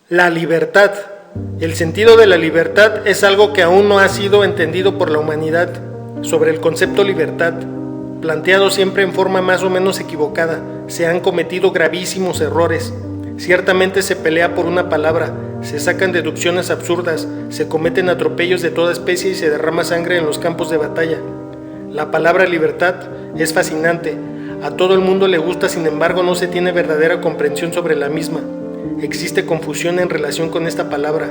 La libertad. El sentido de la libertad es algo que aún no ha sido entendido por la humanidad. Sobre el concepto libertad, planteado siempre en forma más o menos equivocada, se han cometido gravísimos errores. Ciertamente se pelea por una palabra, se sacan deducciones absurdas, se cometen atropellos de toda especie y se derrama sangre en los campos de batalla. La palabra libertad es fascinante, a todo el mundo le gusta, sin embargo no se tiene verdadera comprensión sobre la misma. Existe confusión en relación con esta palabra.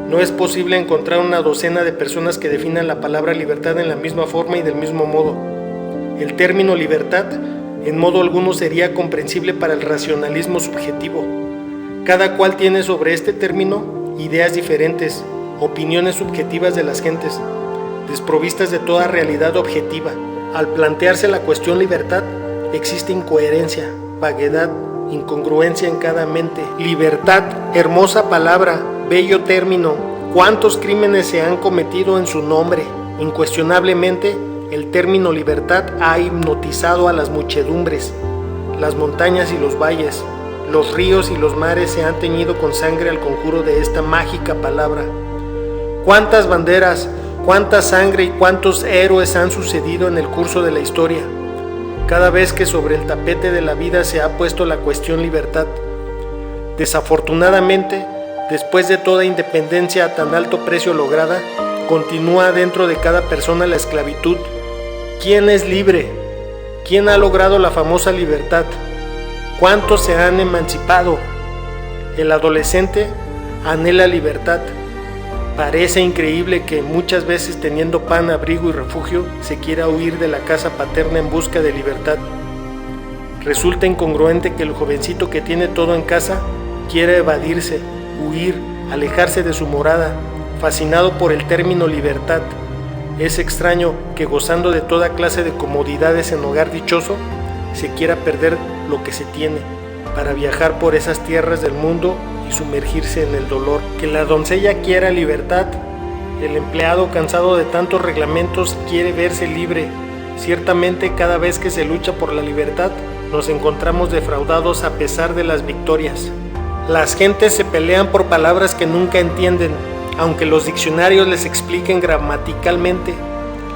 No es posible encontrar una docena de personas que definan la palabra libertad en la misma forma y del mismo modo. El término libertad en modo alguno sería comprensible para el racionalismo subjetivo. Cada cual tiene sobre este término ideas diferentes, opiniones subjetivas de las gentes, desprovistas de toda realidad objetiva. Al plantearse la cuestión libertad, existe incoherencia, vaguedad, incongruencia en cada mente. Libertad, hermosa palabra, bello término. ¿Cuántos crímenes se han cometido en su nombre? Incuestionablemente, el término libertad ha hipnotizado a las muchedumbres. Las montañas y los valles, los ríos y los mares se han teñido con sangre al conjuro de esta mágica palabra. ¿Cuántas banderas, cuánta sangre y cuántos héroes han sucedido en el curso de la historia? Cada vez que sobre el tapete de la vida se ha puesto la cuestión libertad. Desafortunadamente, después de toda independencia a tan alto precio lograda, continúa dentro de cada persona la esclavitud. ¿Quién es libre? ¿Quién ha logrado la famosa libertad? ¿Cuántos se han emancipado? El adolescente anhela libertad. Parece increíble que muchas veces, teniendo pan, abrigo y refugio, se quiera huir de la casa paterna en busca de libertad. Resulta incongruente que el jovencito que tiene todo en casa quiera evadirse, huir, alejarse de su morada, fascinado por el término libertad. Es extraño que, gozando de toda clase de comodidades en hogar dichoso, se quiera perder lo que se tiene para viajar por esas tierras del mundo y sumergirse en el dolor. Que la doncella quiera libertad, el empleado cansado de tantos reglamentos quiere verse libre. Ciertamente, cada vez que se lucha por la libertad, nos encontramos defraudados a pesar de las victorias. Las gentes se pelean por palabras que nunca entienden, aunque los diccionarios les expliquen gramaticalmente.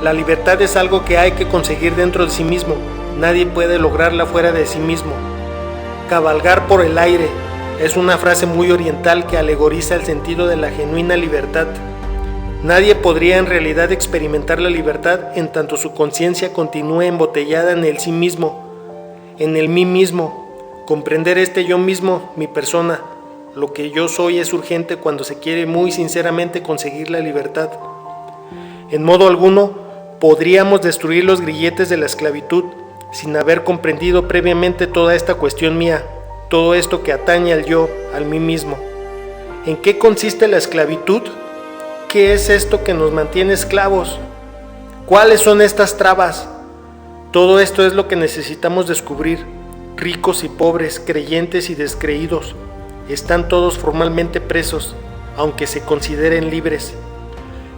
La libertad es algo que hay que conseguir dentro de sí mismo. Nadie puede lograrla fuera de sí mismo. Cabalgar por el aire es una frase muy oriental que alegoriza el sentido de la genuina libertad. Nadie podría en realidad experimentar la libertad en tanto su conciencia continúe embotellada en el sí mismo, en el mí mismo. Comprender este yo mismo, mi persona, lo que yo soy, es urgente cuando se quiere muy sinceramente conseguir la libertad. En modo alguno podríamos destruir los grilletes de la esclavitud sin haber comprendido previamente toda esta cuestión mía, todo esto que atañe al yo, al mí mismo. ¿En qué consiste la esclavitud? ¿Qué es esto que nos mantiene esclavos? ¿Cuáles son estas trabas? Todo esto es lo que necesitamos descubrir. Ricos y pobres, creyentes y descreídos, están todos formalmente presos, aunque se consideren libres.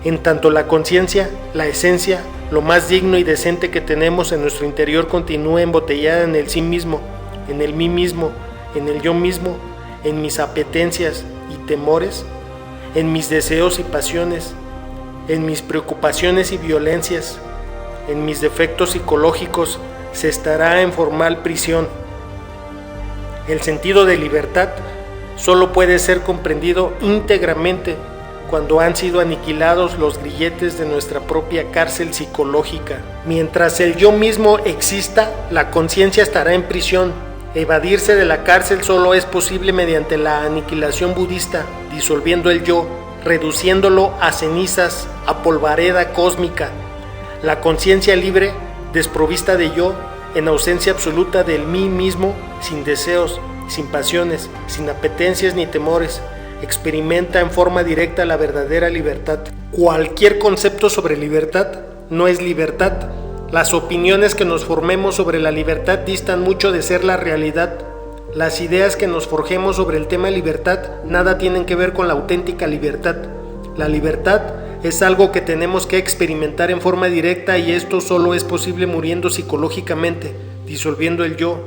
En tanto la conciencia, la esencia, lo más digno y decente que tenemos en nuestro interior continúa embotellada en el sí mismo, en el mí mismo, en el yo mismo, en mis apetencias y temores, en mis deseos y pasiones, en mis preocupaciones y violencias, en mis defectos psicológicos, se estará en formal prisión. El sentido de libertad solo puede ser comprendido íntegramente cuando han sido aniquilados los grilletes de nuestra propia cárcel psicológica. Mientras el yo mismo exista, la conciencia estará en prisión. Evadirse de la cárcel solo es posible mediante la aniquilación budista, disolviendo el yo, reduciéndolo a cenizas, a polvareda cósmica. La conciencia libre, desprovista de yo, en ausencia absoluta del mí mismo, sin deseos, sin pasiones, sin apetencias ni temores, experimenta en forma directa la verdadera libertad. Cualquier concepto sobre libertad no es libertad. Las opiniones que nos formemos sobre la libertad distan mucho de ser la realidad. Las ideas que nos forjemos sobre el tema libertad nada tienen que ver con la auténtica libertad. La libertad es algo que tenemos que experimentar en forma directa, y esto solo es posible muriendo psicológicamente, disolviendo el yo,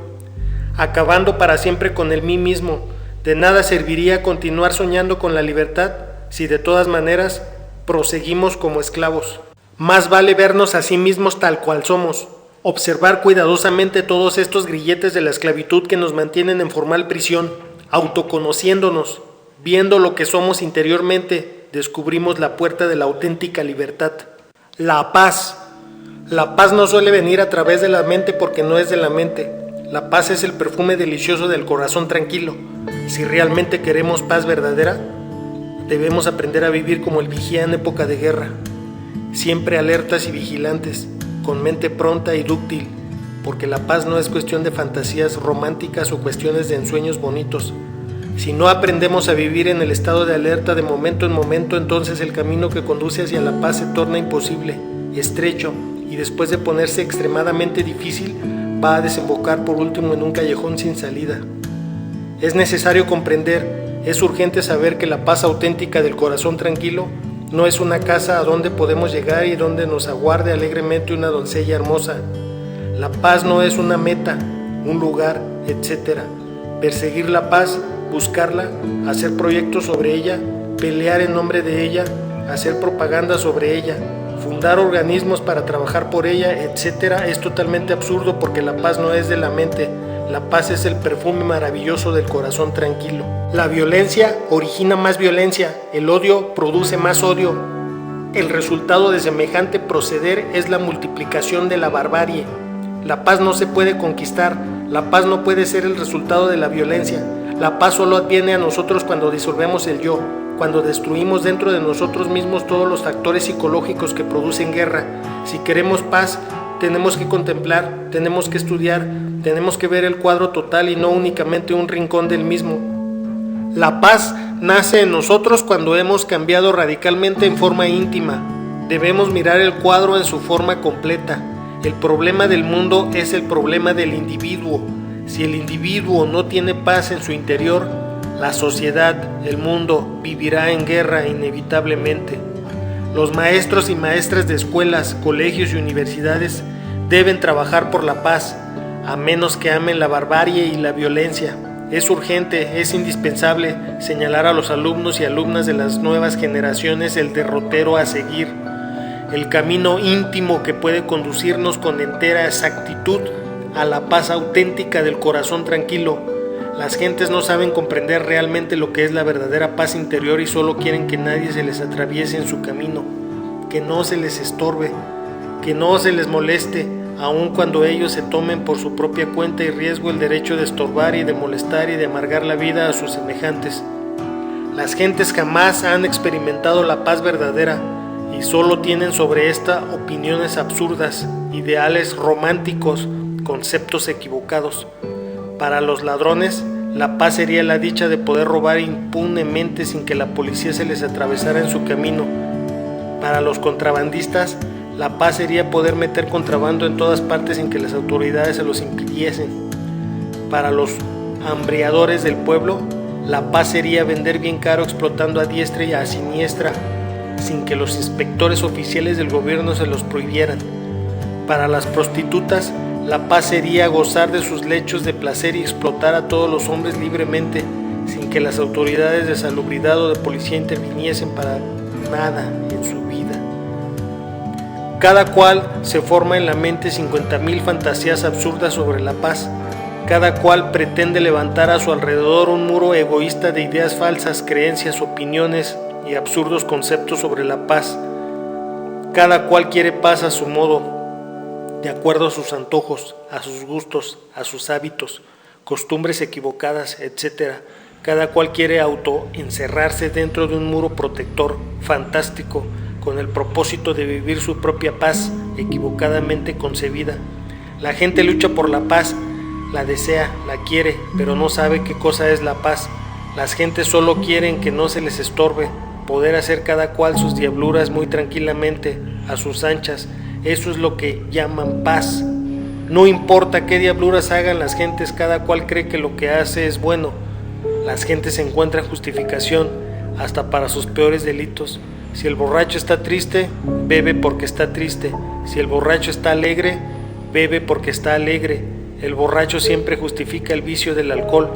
acabando para siempre con el mí mismo, De nada serviría continuar soñando con la libertad si de todas maneras proseguimos como esclavos. Más vale vernos a sí mismos tal cual somos, observar cuidadosamente todos estos grilletes de la esclavitud que nos mantienen en formal prisión, autoconociéndonos, viendo lo que somos interiormente, descubrimos la puerta de la auténtica libertad. La paz. La paz no suele venir a través de la mente porque no es de la mente. La paz es el perfume delicioso del corazón tranquilo. Si realmente queremos paz verdadera, debemos aprender a vivir como el vigía en época de guerra, siempre alertas y vigilantes, con mente pronta y dúctil, porque la paz no es cuestión de fantasías románticas o cuestiones de ensueños bonitos. Si no aprendemos a vivir en el estado de alerta de momento en momento, entonces el camino que conduce hacia la paz se torna imposible, estrecho, y después de ponerse extremadamente difícil, va a desembocar por último en un callejón sin salida. Es necesario comprender, es urgente saber que la paz auténtica del corazón tranquilo no es una casa a donde podemos llegar y donde nos aguarde alegremente una doncella hermosa. La paz no es una meta, un lugar, etc. Perseguir la paz, buscarla, hacer proyectos sobre ella, pelear en nombre de ella, hacer propaganda sobre ella, fundar organismos para trabajar por ella, etc. es totalmente absurdo porque la paz no es de la mente. La paz es el perfume maravilloso del corazón tranquilo. La violencia origina más violencia, el odio produce más odio. El resultado de semejante proceder es la multiplicación de la barbarie. La paz no se puede conquistar, la paz no puede ser el resultado de la violencia. La paz solo viene a nosotros cuando disolvemos el yo, cuando destruimos dentro de nosotros mismos todos los factores psicológicos que producen guerra. Si queremos paz, tenemos que contemplar, tenemos que estudiar, tenemos que ver el cuadro total y no únicamente un rincón del mismo. La paz nace en nosotros cuando hemos cambiado radicalmente en forma íntima. Debemos mirar el cuadro en su forma completa. El problema del mundo es el problema del individuo. Si el individuo no tiene paz en su interior, la sociedad, el mundo, vivirá en guerra inevitablemente. Los maestros y maestras de escuelas, colegios y universidades deben trabajar por la paz, a menos que amen la barbarie y la violencia. Es urgente, es indispensable señalar a los alumnos y alumnas de las nuevas generaciones el derrotero a seguir, el camino íntimo que puede conducirnos con entera exactitud a la paz auténtica del corazón tranquilo. Las gentes no saben comprender realmente lo que es la verdadera paz interior y solo quieren que nadie se les atraviese en su camino, que no se les estorbe, que no se les moleste, aun cuando ellos se tomen por su propia cuenta y riesgo el derecho de estorbar y de molestar y de amargar la vida a sus semejantes. Las gentes jamás han experimentado la paz verdadera y solo tienen sobre esta opiniones absurdas, ideales románticos, conceptos equivocados. Para los ladrones, la paz sería la dicha de poder robar impunemente sin que la policía se les atravesara en su camino. Para los contrabandistas, la paz sería poder meter contrabando en todas partes sin que las autoridades se los impidiesen. Para los hambriadores del pueblo, la paz sería vender bien caro explotando a diestra y a siniestra, sin que los inspectores oficiales del gobierno se los prohibieran. Para las prostitutas, la paz sería gozar de sus lechos de placer y explotar a todos los hombres libremente, sin que las autoridades de salubridad o de policía interviniesen para nada en su vida. Cada cual se forma en la mente 50,000 fantasías absurdas sobre la paz. Cada cual pretende levantar a su alrededor un muro egoísta de ideas falsas, creencias, opiniones y absurdos conceptos sobre la paz. Cada cual quiere paz a su modo, de acuerdo a sus antojos, a sus gustos, a sus hábitos, costumbres equivocadas, etc. Cada cual quiere autoencerrarse dentro de un muro protector, fantástico, con el propósito de vivir su propia paz equivocadamente concebida. La gente lucha por la paz, la desea, la quiere, pero no sabe qué cosa es la paz. Las gentes solo quieren que no se les estorbe, poder hacer cada cual sus diabluras muy tranquilamente, a sus anchas. Eso es lo que llaman paz. No importa qué diabluras hagan las gentes, cada cual cree que lo que hace es bueno. Las gentes encuentran justificación hasta para sus peores delitos. Si el borracho está triste, bebe porque está triste. Si el borracho está alegre, bebe porque está alegre. El borracho siempre justifica el vicio del alcohol.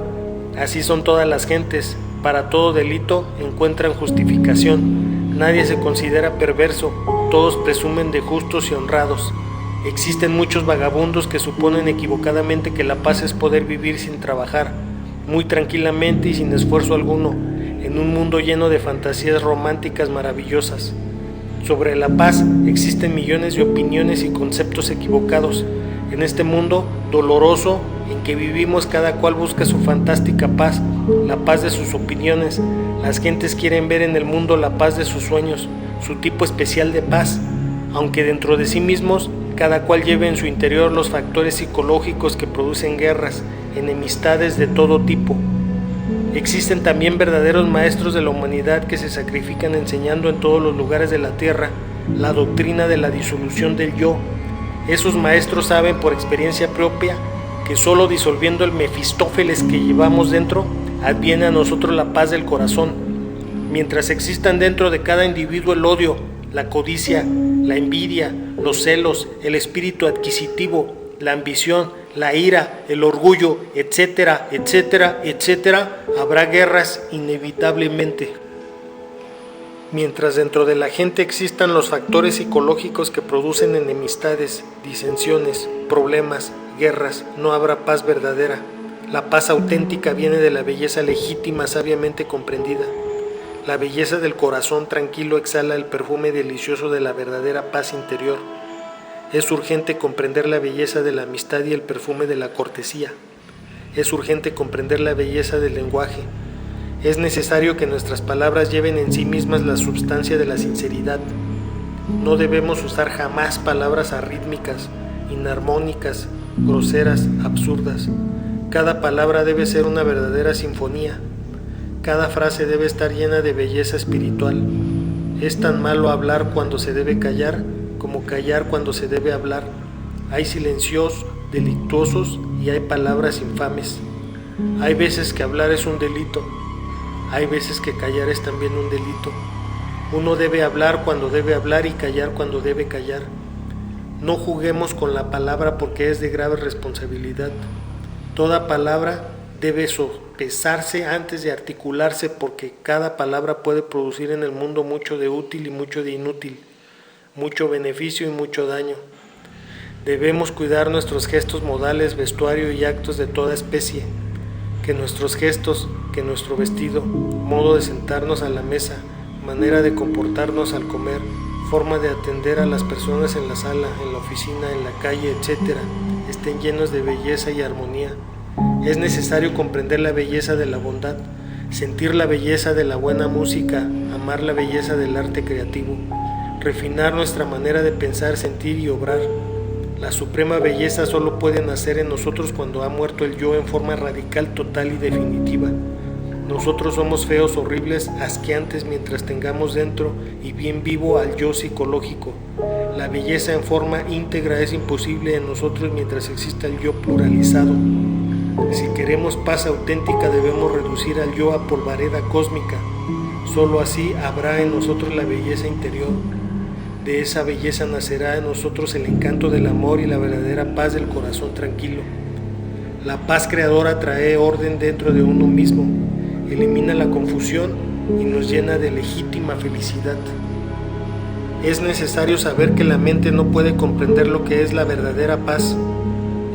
Así son todas las gentes, para todo delito encuentran justificación. Nadie se considera perverso, todos presumen de justos y honrados. Existen muchos vagabundos que suponen equivocadamente que la paz es poder vivir sin trabajar, muy tranquilamente y sin esfuerzo alguno, en un mundo lleno de fantasías románticas maravillosas. Sobre la paz existen millones de opiniones y conceptos equivocados. En este mundo doloroso en que vivimos, cada cual busca su fantástica paz, la paz de sus opiniones. Las gentes quieren ver en el mundo la paz de sus sueños, su tipo especial de paz, aunque dentro de sí mismos cada cual lleve en su interior los factores psicológicos que producen guerras, enemistades de todo tipo. Existen también verdaderos maestros de la humanidad que se sacrifican enseñando en todos los lugares de la tierra la doctrina de la disolución del yo. Esos maestros saben por experiencia propia que solo disolviendo el Mefistófeles que llevamos dentro, adviene a nosotros la paz del corazón. Mientras existan dentro de cada individuo el odio, la codicia, la envidia, los celos, el espíritu adquisitivo, la ambición, la ira, el orgullo, etcétera, etcétera, etcétera, habrá guerras inevitablemente. Mientras dentro de la gente existan los factores psicológicos que producen enemistades, disensiones, problemas, guerras, no habrá paz verdadera. La paz auténtica viene de la belleza legítima sabiamente comprendida. La belleza del corazón tranquilo exhala el perfume delicioso de la verdadera paz interior. Es urgente comprender la belleza de la amistad y el perfume de la cortesía. Es urgente comprender la belleza del lenguaje. Es necesario que nuestras palabras lleven en sí mismas la substancia de la sinceridad. No debemos usar jamás palabras arrítmicas, inarmónicas, groseras, absurdas. Cada palabra debe ser una verdadera sinfonía. Cada frase debe estar llena de belleza espiritual. Es tan malo hablar cuando se debe callar como callar cuando se debe hablar. Hay silencios delictuosos y hay palabras infames. Hay veces que hablar es un delito. Hay veces que callar es también un delito. Uno debe hablar cuando debe hablar y callar cuando debe callar. No juguemos con la palabra porque es de grave responsabilidad. Toda palabra debe sopesarse antes de articularse porque cada palabra puede producir en el mundo mucho de útil y mucho de inútil, mucho beneficio y mucho daño. Debemos cuidar nuestros gestos modales, vestuario y actos de toda especie. Que nuestros gestos, que nuestro vestido, modo de sentarnos a la mesa, manera de comportarnos al comer, forma de atender a las personas en la sala, en la oficina, en la calle, etc., estén llenos de belleza y armonía. Es necesario comprender la belleza de la bondad, sentir la belleza de la buena música, amar la belleza del arte creativo, refinar nuestra manera de pensar, sentir y obrar. La suprema belleza solo puede nacer en nosotros cuando ha muerto el yo en forma radical, total y definitiva. Nosotros somos feos, horribles, asqueantes mientras tengamos dentro y bien vivo al yo psicológico. La belleza en forma íntegra es imposible en nosotros mientras exista el yo pluralizado. Si queremos paz auténtica debemos reducir al yo a polvareda cósmica. Solo así habrá en nosotros la belleza interior. De esa belleza nacerá en nosotros el encanto del amor y la verdadera paz del corazón tranquilo. La paz creadora trae orden dentro de uno mismo, elimina la confusión y nos llena de legítima felicidad. Es necesario saber que la mente no puede comprender lo que es la verdadera paz.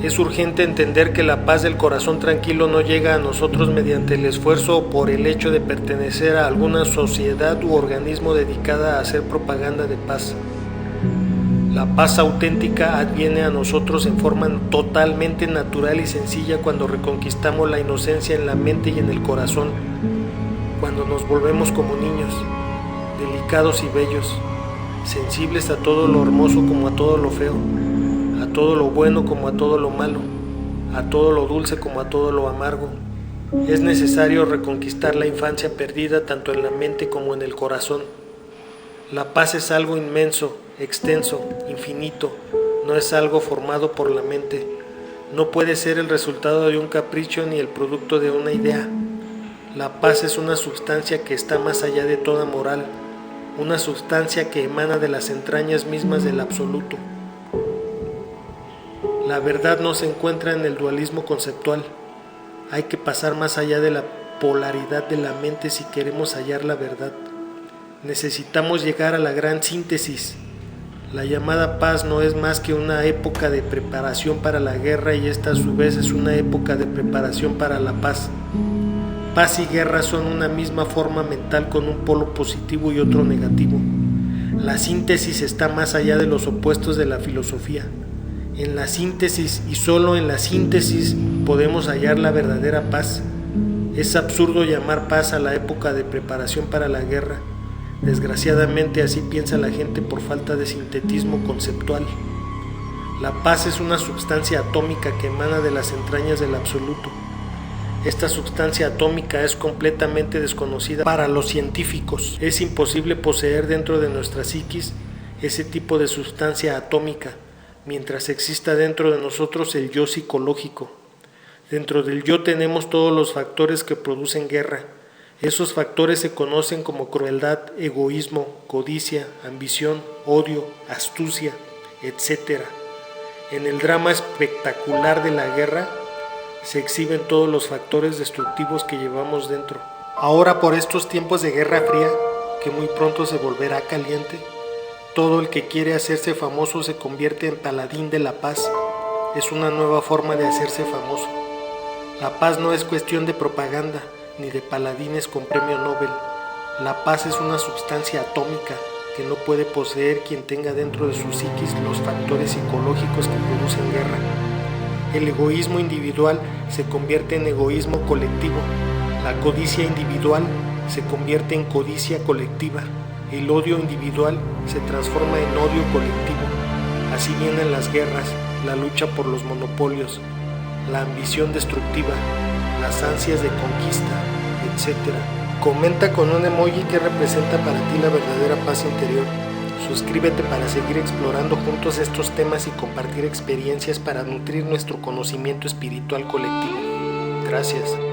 Es urgente entender que la paz del corazón tranquilo no llega a nosotros mediante el esfuerzo o por el hecho de pertenecer a alguna sociedad u organismo dedicada a hacer propaganda de paz. La paz auténtica adviene a nosotros en forma totalmente natural y sencilla cuando reconquistamos la inocencia en la mente y en el corazón, cuando nos volvemos como niños, delicados y bellos, sensibles a todo lo hermoso como a todo lo feo, a todo lo bueno como a todo lo malo, a todo lo dulce como a todo lo amargo. Es necesario reconquistar la infancia perdida tanto en la mente como en el corazón. La paz es algo inmenso, extenso, infinito, no es algo formado por la mente. No puede ser el resultado de un capricho ni el producto de una idea. La paz es una sustancia que está más allá de toda moral, una sustancia que emana de las entrañas mismas del absoluto. La verdad no se encuentra en el dualismo conceptual. Hay que pasar más allá de la polaridad de la mente si queremos hallar la verdad. Necesitamos llegar a la gran síntesis. La llamada paz no es más que una época de preparación para la guerra, y esta a su vez es una época de preparación para la paz. Paz y guerra son una misma forma mental con un polo positivo y otro negativo. La síntesis está más allá de los opuestos de la filosofía. En la síntesis, y solo en la síntesis, podemos hallar la verdadera paz. Es absurdo llamar paz a la época de preparación para la guerra. Desgraciadamente así piensa la gente por falta de sintetismo conceptual. La paz es una sustancia atómica que emana de las entrañas del absoluto. Esta sustancia atómica es completamente desconocida para los científicos. Es imposible poseer dentro de nuestra psiquis ese tipo de sustancia atómica, mientras exista dentro de nosotros el yo psicológico. Dentro del yo tenemos todos los factores que producen guerra. Esos factores se conocen como crueldad, egoísmo, codicia, ambición, odio, astucia, etc. En el drama espectacular de la guerra se exhiben todos los factores destructivos que llevamos dentro. Ahora, por estos tiempos de Guerra Fría, que muy pronto se volverá caliente, todo el que quiere hacerse famoso se convierte en paladín de la paz. Es una nueva forma de hacerse famoso. La paz no es cuestión de propaganda, ni de paladines con premio Nobel. La paz es una sustancia atómica que no puede poseer quien tenga dentro de su psiquis los factores psicológicos que producen guerra. El egoísmo individual se convierte en egoísmo colectivo. La codicia individual se convierte en codicia colectiva. El odio individual se transforma en odio colectivo. Así vienen las guerras, la lucha por los monopolios, la ambición destructiva, las ansias de conquista, etc. Comenta con un emoji que representa para ti la verdadera paz interior. Suscríbete para seguir explorando juntos estos temas y compartir experiencias para nutrir nuestro conocimiento espiritual colectivo. Gracias.